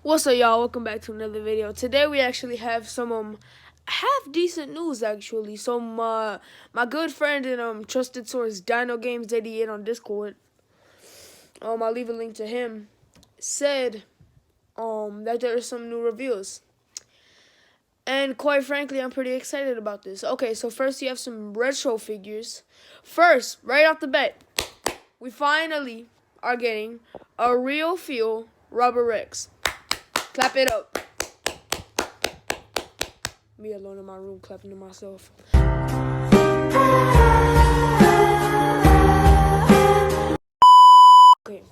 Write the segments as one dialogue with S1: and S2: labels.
S1: What's up, y'all? Welcome back to another video. Today we actually have some half decent news actually. Some my good friend and trusted source Dino Games 88 on Discord. I'll leave a link to him. Said that there are some new reviews. And quite frankly, I'm pretty excited about this. Okay, so first you have some retro figures. First, right off the bat, we finally are getting a real feel Rubber Rex. Clap it up. Me alone in my room clapping to myself. Okay.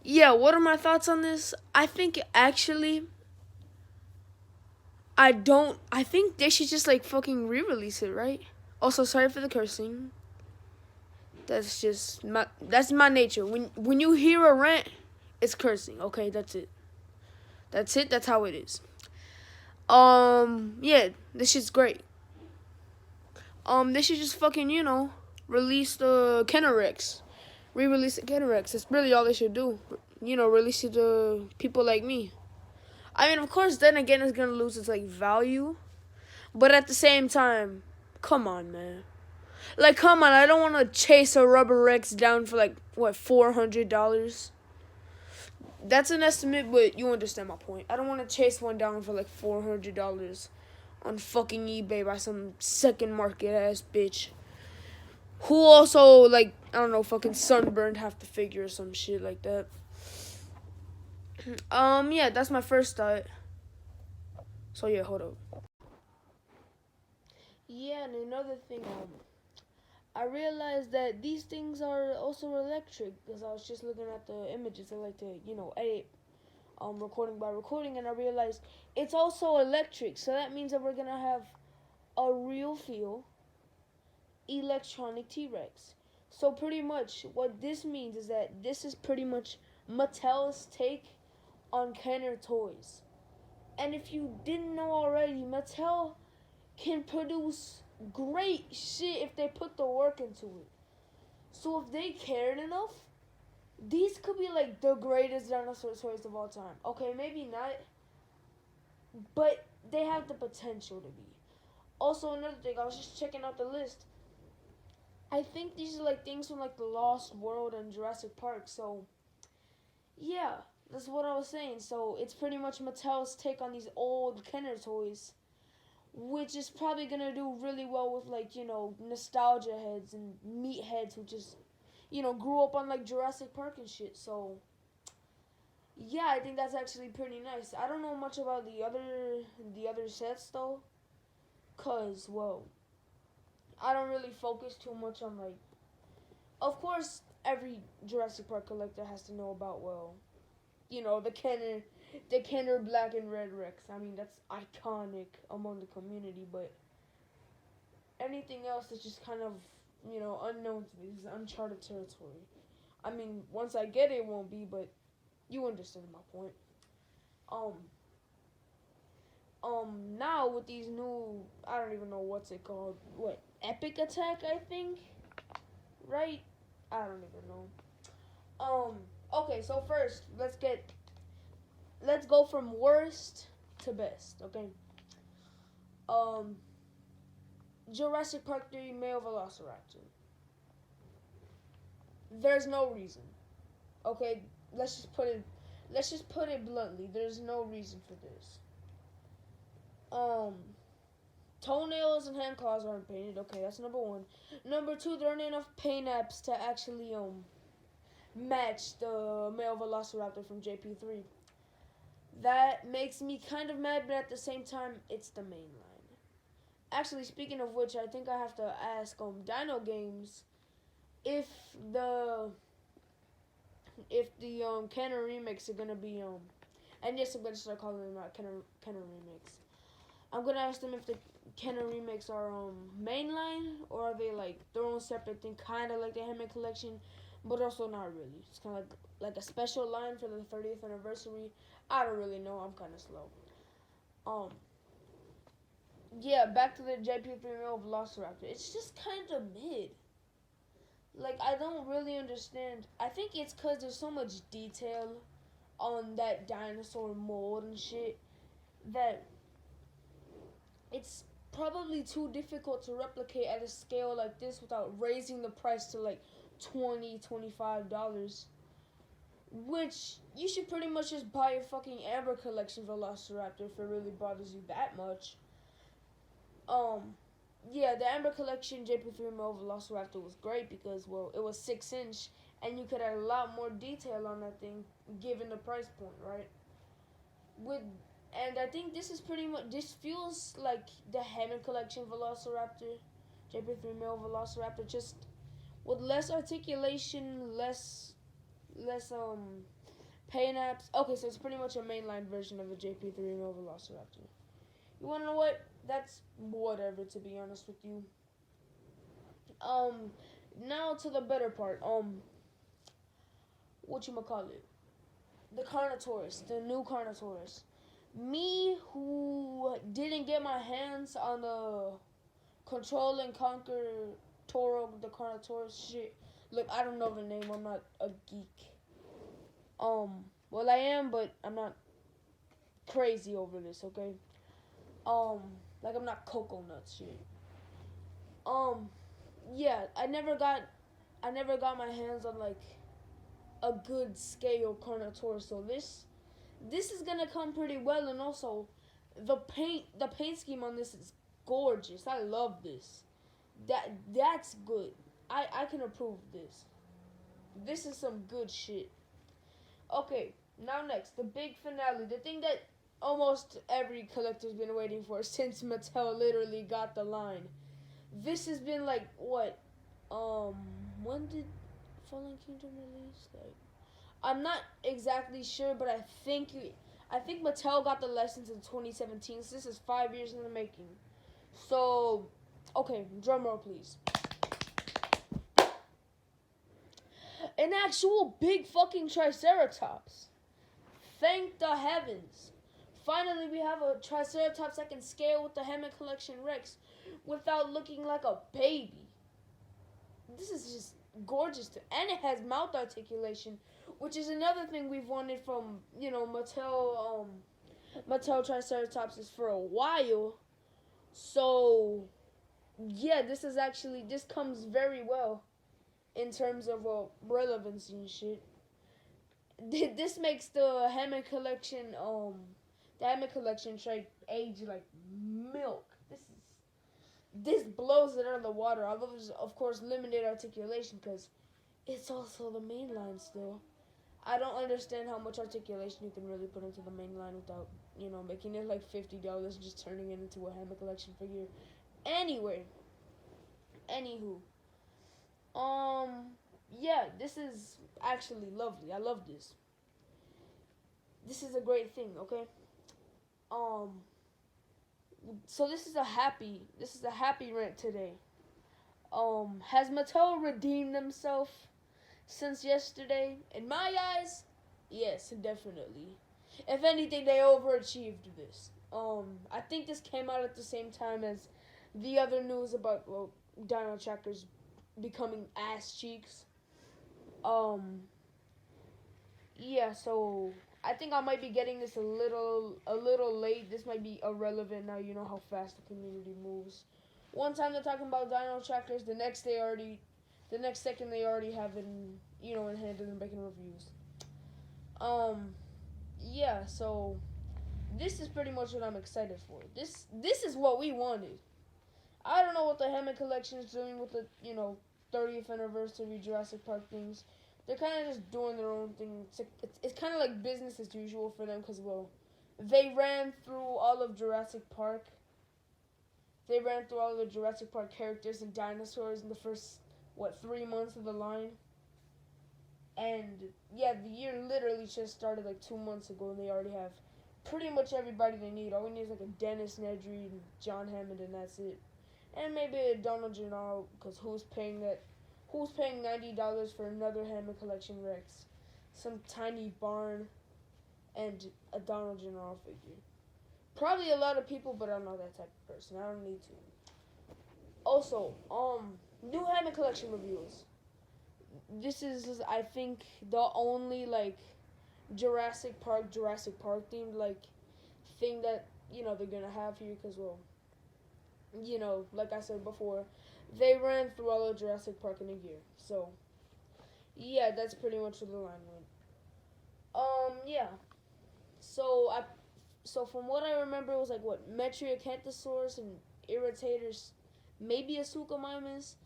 S1: Yeah, what are my thoughts on this? I think actually I think they should just like fucking re-release it, right? Also, sorry for the cursing. That's my nature. When you hear a rant, it's cursing. Okay, that's it. That's how it is. Yeah, this shit's great. They should just fucking, release the Kenner Rex. Re-release the Kenner Rex. That's really all they should do. Release it to people like me. I mean, of course, then again, it's gonna lose its, like, value. But at the same time, come on, man. Like, come on, I don't want to chase a Rubber Rex down for, like, what, $400? That's an estimate, but you understand my point. I don't want to chase one down for, like, $400 on fucking eBay by some second market ass bitch. Who also, like, I don't know, fucking sunburned half the figure or some shit like that. Yeah, that's my first thought. So, yeah, hold up. Yeah, and another thing, I realized that these things are also electric because I was just looking at the images. I like to, edit recording by recording, and I realized it's also electric. So that means that we're going to have a real feel electronic T-Rex. So pretty much what this means is that this is pretty much Mattel's take on Kenner toys. And if you didn't know already, Mattel can produce great shit if they put the work into it. So if they cared enough, these could be like the greatest dinosaur toys of all time. Okay, maybe not, but they have the potential to be. Also, another thing, I was just checking out the list. I think these are like things from like the Lost World and Jurassic Park. So, yeah, that's what I was saying. So it's pretty much Mattel's take on these old Kenner toys, which is probably gonna do really well with like nostalgia heads and meat heads who just grew up on like Jurassic Park and shit. So yeah, I think that's actually pretty nice. I don't know much about the other sets though, cause I don't really focus too much on like. Of course, every Jurassic Park collector has to know about the Kenner Black and Red Rex. I mean, that's iconic among the community, but anything else is just kind of, unknown to me. This is uncharted territory. I mean, once I get it, it won't be, but you understand my point. Um, now with these new, I don't even know what's it called. What, Epic Attack, I think? Right? I don't even know. Okay, so first, let's go from worst to best, okay? Um, Jurassic Park 3 male velociraptor. There's no reason. Okay, let's just put it bluntly. There's no reason for this. Um Toenails and hand claws aren't painted. Okay, that's number one. Number two, there aren't enough paint apps to actually match the male velociraptor from JP3. That makes me kind of mad, but at the same time, it's the main line. Actually, speaking of which, I think I have to ask Dino Games if the Kenner remakes are gonna be and yes, I'm gonna start calling them out Kenner remakes. I'm gonna ask them if the Kenner remakes are mainline or are they like their own separate thing, kind of like the Hammond collection, but also not really. It's kind of like a special line for the 30th anniversary. I don't really know. I'm kind of slow. Um, yeah, back to the JP3 male Velociraptor. It's just kind of mid. Like, I don't really understand. I think it's because there's so much detail on that dinosaur mold and shit that it's probably too difficult to replicate at a scale like this without raising the price to like $20-$25, which you should pretty much just buy a fucking Amber Collection Velociraptor if it really bothers you that much. Yeah, the Amber Collection JP3 Male Velociraptor was great because, well, it was 6-inch and you could add a lot more detail on that thing given the price point, right? With And I think this is pretty much, this feels like the Hammond Collection Velociraptor, JP3 Male Velociraptor, just with less articulation, less pain apps. Okay, so it's pretty much a mainline version of the JP3 Male Velociraptor. You wanna know what? That's whatever, to be honest with you. Now to the better part. Whatchamacallit? The Carnotaurus, the new Carnotaurus. Me, who didn't get my hands on the Control and Conquer Toro, the Carnotaurus shit. Look, I don't know the name. I'm not a geek. Well, I am, but I'm not crazy over this, okay? Like, I'm not cocoa nuts shit. Yeah, I never got my hands on like a good scale Carnotaurus, so this is gonna come pretty well, and also the paint scheme on this is gorgeous. I love this. That's good. I can approve this. This is some good shit. Okay, now next, the big finale, the thing that almost every collector's been waiting for since Mattel literally got the line. This has been like what? When did Fallen Kingdom release? Like, I'm not exactly sure, but I think Mattel got the license in 2017. So this is 5 years in the making. So, okay, drum roll please. An actual big fucking Triceratops. Thank the heavens. Finally, we have a Triceratops that can scale with the Hammond Collection Rex without looking like a baby. This is just gorgeous. And it has mouth articulation, which is another thing we've wanted from, Mattel Triceratopses for a while. So, yeah, this comes very well in terms of relevance and shit. This makes the Hammond Collection trait age like milk. This blows it out of the water. Although there's of course limited articulation because it's also the main line still. I don't understand how much articulation you can really put into the main line without, making it like $50 and just turning it into a Hammond Collection figure. Anyway, anywho, yeah, this is actually lovely. I love this. This is a great thing, okay? So this is a happy rant today. Has Mattel redeemed themselves since yesterday? In my eyes, yes, definitely. If anything, they overachieved this. I think this came out at the same time as the other news about Dino Trackers becoming ass cheeks. Yeah, so I think I might be getting this a little late. This might be irrelevant now. You know how fast the community moves. One time they're talking about Dino Trackers, the next second they already have it in hand and making reviews. Yeah, so this is pretty much what I'm excited for. This is what we wanted. I don't know what the Hammond Collection is doing with the 30th anniversary Jurassic Park things. They're kind of just doing their own thing. It's kind of like business as usual for them because, they ran through all of Jurassic Park. They ran through all the Jurassic Park characters and dinosaurs in the first, 3 months of the line. And, yeah, the year literally just started like 2 months ago, and they already have pretty much everybody they need. All we need is like a Dennis Nedry and John Hammond, and that's it. And maybe a Donald Gennaro, because who's paying $90 for another Hammond Collection Rex? Some tiny barn and a Donald Gennaro figure. Probably a lot of people, but I'm not that type of person. I don't need to. Also, new Hammond Collection reviews. this is, I think, the only like Jurassic Park themed like thing that they're gonna have here, because well, like I said before, they ran through all of Jurassic Park in a year. So yeah, that's pretty much what the line went. Yeah. So from what I remember, it was like what Metriacanthosaurus and Irritators, maybe a Suchomimus.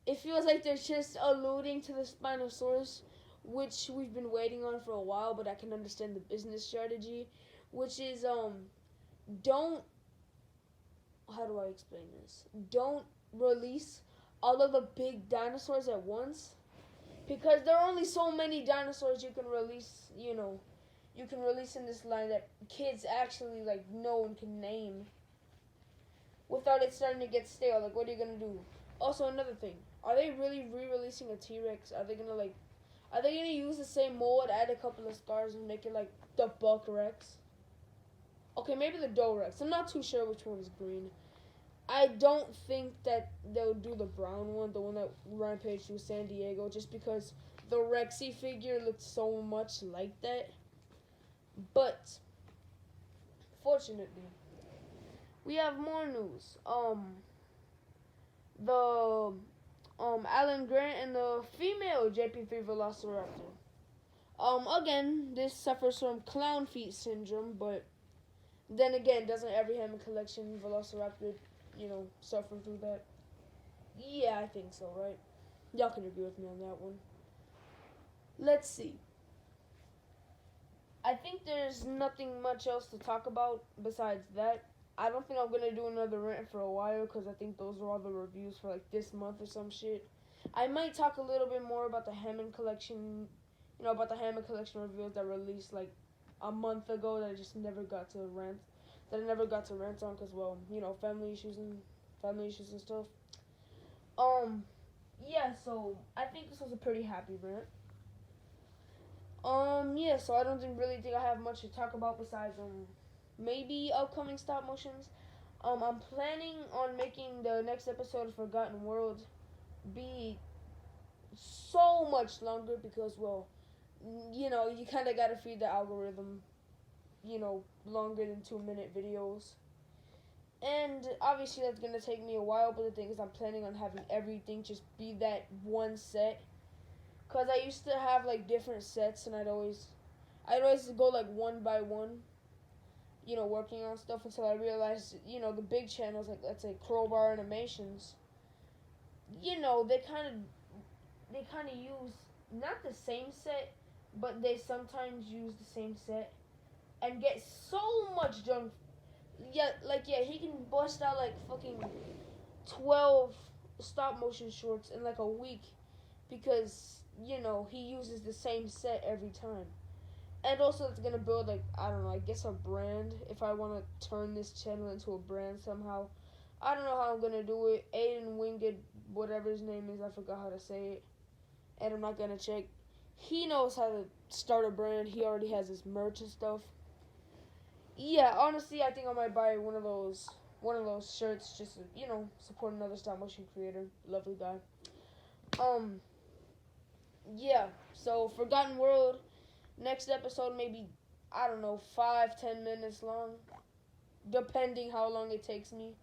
S1: It feels like they're just alluding to the Spinosaurus, which we've been waiting on for a while. But I can understand the business strategy, which is don't, how do I explain this? Don't release all of the big dinosaurs at once, because there are only so many dinosaurs you can release. You can release in this line that kids actually like know and can name without it starting to get stale. Like, what are you gonna do? Also, another thing: are they really re-releasing a T-Rex? Are they gonna use the same mold, add a couple of scars, and make it like the Buck Rex? Okay, maybe the Doe Rex. I'm not too sure which one is green. I don't think that they'll do the brown one, the one that rampaged through San Diego, just because the Rexy figure looked so much like that. But fortunately, we have more news. The Alan Grant and the female JP3 Velociraptor. Again, this suffers from clown feet syndrome, but then again, doesn't every Hammond collection Velociraptor, suffer through that? Yeah, I think so, right? Y'all can agree with me on that one. Let's see. I think there's nothing much else to talk about besides that. I don't think I'm going to do another rant for a while, because I think those are all the reviews for like this month or some shit. I might talk a little bit more about the Hammond collection, about the Hammond collection reviews that released like a month ago that I just never got to rant. That I never got to rant on because, well, family issues and stuff. Yeah, so I think this was a pretty happy rant. Yeah, so I don't really think I have much to talk about besides, maybe upcoming stop motions. I'm planning on making the next episode of Forgotten World be so much longer because, well, you kind of got to feed the algorithm, longer than 2-minute videos. And obviously that's going to take me a while, but the thing is I'm planning on having everything just be that one set. Because I used to have like different sets, and I'd always go like one by one, working on stuff until I realized, the big channels, like let's say Crowbar Animations, they kind of use not the same set, but they sometimes use the same set and get so much done. Yeah, he can bust out like fucking 12 stop motion shorts in like a week because, he uses the same set every time. And also it's gonna build like, I don't know, I guess a brand if I wanna turn this channel into a brand somehow. I don't know how I'm gonna do it. Aiden Winged, whatever his name is, I forgot how to say it. And I'm not gonna check. He knows how to start a brand. He already has his merch and stuff. Yeah, honestly, I think I might buy one of those shirts just to, support another stop motion creator. Lovely guy. Yeah, so Forgotten World, next episode maybe, I don't know, 5-10 minutes long, depending how long it takes me.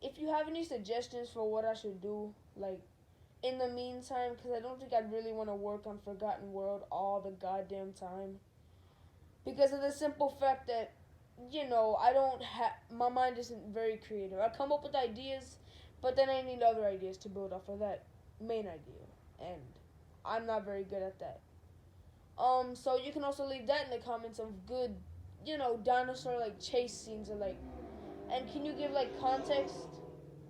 S1: If you have any suggestions for what I should do, like, in the meantime, because I don't think I'd really want to work on Forgotten World all the goddamn time. Because of the simple fact that, I don't have, my mind isn't very creative. I come up with ideas, but then I need other ideas to build off of that main idea. And I'm not very good at that. So you can also leave that in the comments of good, dinosaur, like, chase scenes or, like, and can you give, like, context?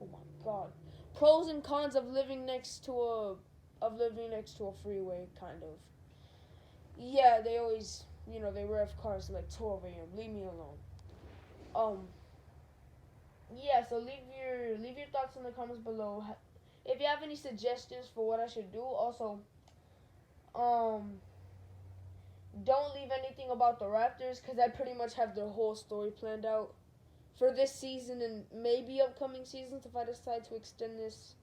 S1: Oh my god. Pros and cons of living next to a freeway, kind of. Yeah, they always, they rev cars at like 12 a.m. Leave me alone. Yeah, so leave your thoughts in the comments below. If you have any suggestions for what I should do, also, don't leave anything about the Raptors, because I pretty much have their whole story planned out for this season and maybe upcoming seasons if I decide to extend this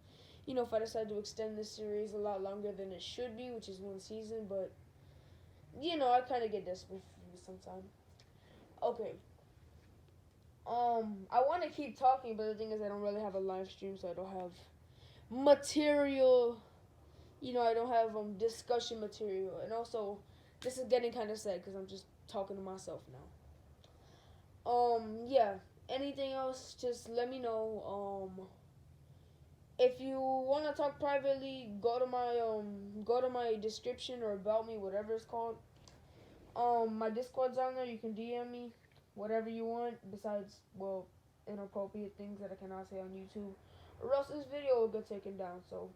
S1: if I decide to extend this series a lot longer than it should be, which is one season, but I kind of get desperate sometimes. Okay. I want to keep talking, but the thing is, I don't really have a live stream, so I don't have material. I don't have discussion material, and also, this is getting kind of sad because I'm just talking to myself now. Yeah. Anything else? Just let me know. If you want to talk privately, go to my description or about me, whatever it's called. My Discord's on there. You can DM me, whatever you want. Besides, well, inappropriate things that I cannot say on YouTube, or else this video will get taken down. So,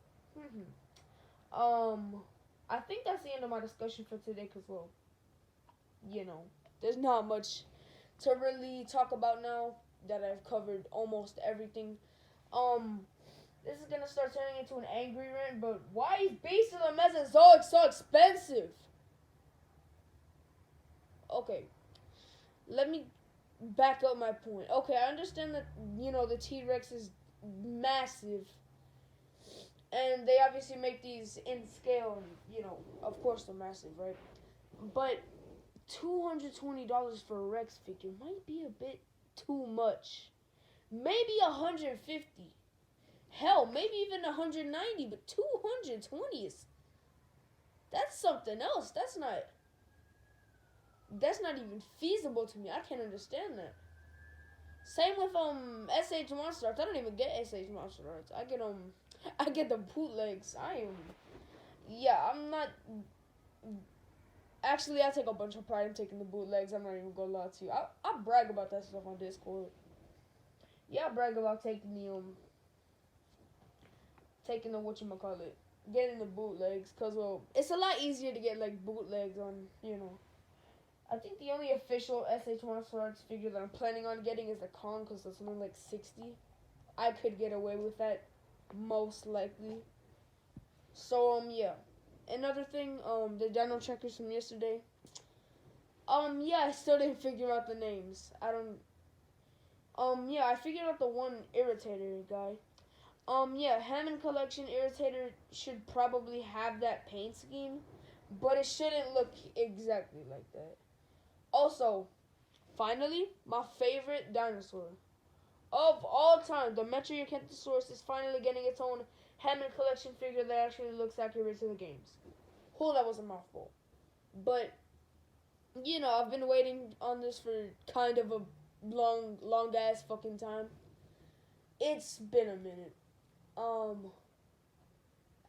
S1: I think that's the end of my discussion for today. Cause well, there's not much to really talk about now that I've covered almost everything. This is gonna start turning into an angry rant, but why is Beast of the Mesa so expensive? Okay, let me back up my point. Okay, I understand that the T-Rex is massive, and they obviously make these in scale, and of course they're massive, right? But $220 for a Rex figure might be a bit too much. Maybe 150. Hell, maybe even 190, but 220 that's something else. That's not even feasible to me. I can't understand that. Same with SH Monster Arts. I don't even get SH Monster Arts. I get the bootlegs. I'm not. Actually, I take a bunch of pride in taking the bootlegs. I'm not even gonna lie to you. I brag about that stuff on Discord. Yeah, I brag about taking the whatchamacallit, getting the bootlegs, cause well, it's a lot easier to get like bootlegs on, I think the only official SH Monster Arts figure that I'm planning on getting is the Kong, cause it's only like 60. I could get away with that, most likely. So yeah. Another thing, the dino checkers from yesterday. Yeah, I still didn't figure out the names. I figured out the one Irritator guy. Hammond Collection Irritator should probably have that paint scheme, but it shouldn't look exactly like that. Also, finally, my favorite dinosaur of all time, the Metriacanthosaurus, is finally getting its own Hammond Collection figure that actually looks accurate to the games. That was a mouthful. But, I've been waiting on this for kind of a long ass fucking time. It's been a minute.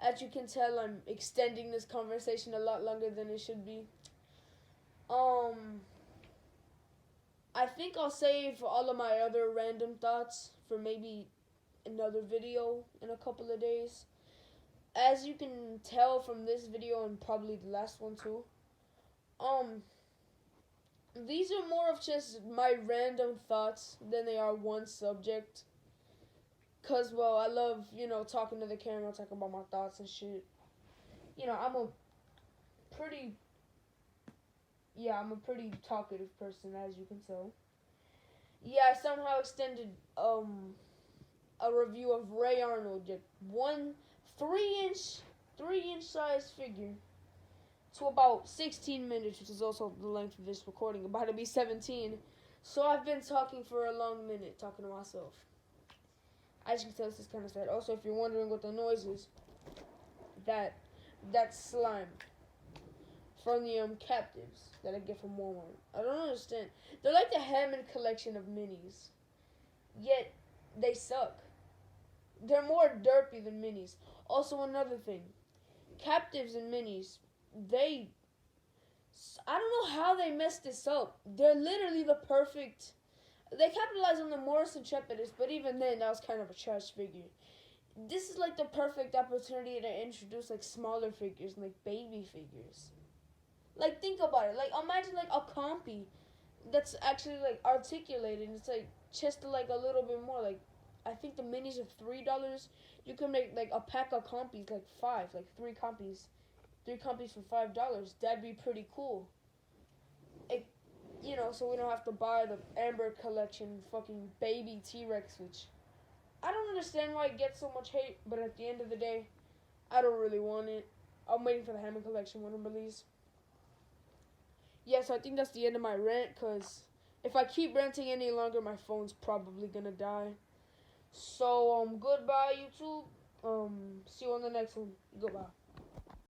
S1: As you can tell, I'm extending this conversation a lot longer than it should be. I think I'll save all of my other random thoughts for maybe another video in a couple of days. As you can tell from this video and probably the last one too, these are more of just my random thoughts than they are one subject. Cause well, I love, talking to the camera, talking about my thoughts and shit. I'm a pretty talkative person, as you can tell. Yeah, I somehow extended a review of Ray Arnold, just one 3-inch size figure, to about 16 minutes, which is also the length of this recording, about to be 17. So I've been talking for a long minute, talking to myself. As you can tell, this is kind of sad. Also, if you're wondering what the noise is, that's slime from the captives that I get from Walmart. I don't understand. They're like the Hammond collection of minis, yet they suck. They're more derpy than minis. Also, another thing, captives and minis, I don't know how they messed this up. They're literally the perfect. They capitalized on the Morris Intrepidus, but even then, that was kind of a trash figure. This is like the perfect opportunity to introduce like smaller figures, like baby figures. Like, think about it. Like, imagine like a compy that's actually like articulated. And it's like just like a little bit more. Like, I think the minis are $3. You can make like a pack of compies, like three compies for $5. That'd be pretty cool. So we don't have to buy the Amber collection fucking baby T-Rex, which I don't understand why it gets so much hate, but at the end of the day, I don't really want it. I'm waiting for the Hammond collection when it releases. Yeah, so I think that's the end of my rant, because if I keep ranting any longer, my phone's probably gonna die. So, goodbye, YouTube. See you on the next one. Goodbye.